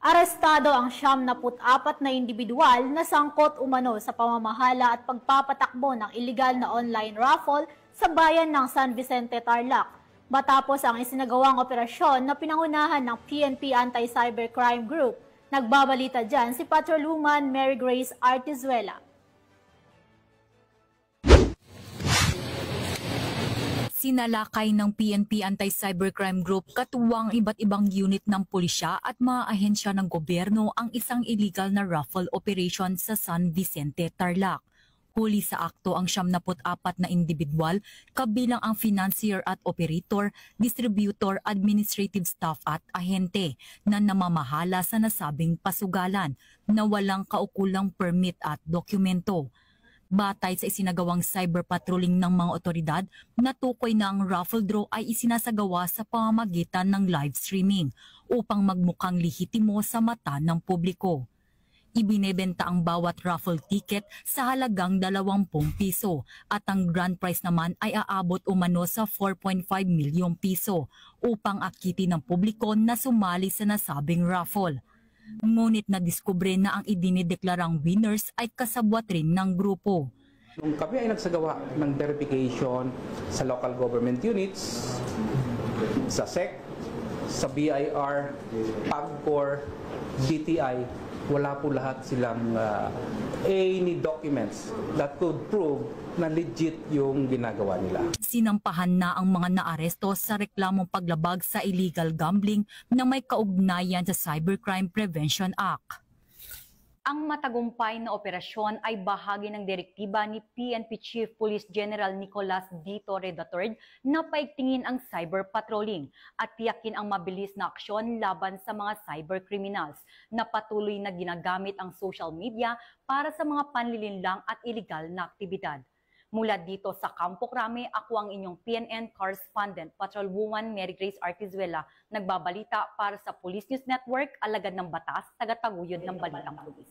Arestado ang 74 na individual na sangkot umano sa pamamahala at pagpapatakbo ng iligal na online raffle sa bayan ng San Vicente, Tarlac. Matapos ang isinagawang operasyon na pinangunahan ng PNP Anti-Cybercrime Group. Nagbabalita dyan si Patrolwoman Mary Grace Artizuela. Sinalakay ng PNP Anti-Cybercrime Group katuwang iba't ibang unit ng pulisya at mga ahensya ng gobyerno ang isang illegal na raffle operation sa San Vicente, Tarlac. Huli sa akto ang 74 na individual, kabilang ang financier at operator, distributor, administrative staff at ahente na namamahala sa nasabing pasugalan na walang kaukulang permit at dokumento. Batay sa isinagawang cyber patrolling ng mga otoridad, natukoy na ang raffle draw ay isinasagawa sa pamamagitan ng live streaming upang magmukhang lehitimo sa mata ng publiko. Ibinebenta ang bawat raffle ticket sa halagang 20 piso at ang grand prize naman ay aabot umano sa 4.5 milyong piso upang akitin ng publiko na sumali sa nasabing raffle. Ngunit nadiskubre na ang idinideklarang winners ay kasabwat rin ng grupo. Nung kami ay nagsagawa ng verification sa local government units, sa SEC, sa BIR, PAGCOR, DTI, wala po lahat silang any documents that could prove na legit yung ginagawa nila. Sinampahan na ang mga naaresto sa reklamong paglabag sa illegal gambling na may kaugnayan sa Cybercrime Prevention Act. Ang matagumpay na operasyon ay bahagi ng direktiba ni PNP Chief Police General Nicolas D. Torre III na paigtingin ang cyber patrolling at tiyakin ang mabilis na aksyon laban sa mga cyber criminals na patuloy na ginagamit ang social media para sa mga panlilinlang at iligal na aktibidad. Mula dito sa Campo Crame, ako ang inyong PNN correspondent, Patrolwoman Mary Grace Artizuela, nagbabalita para sa Police News Network, alagad ng batas, tagataguyod ng balitang pulis.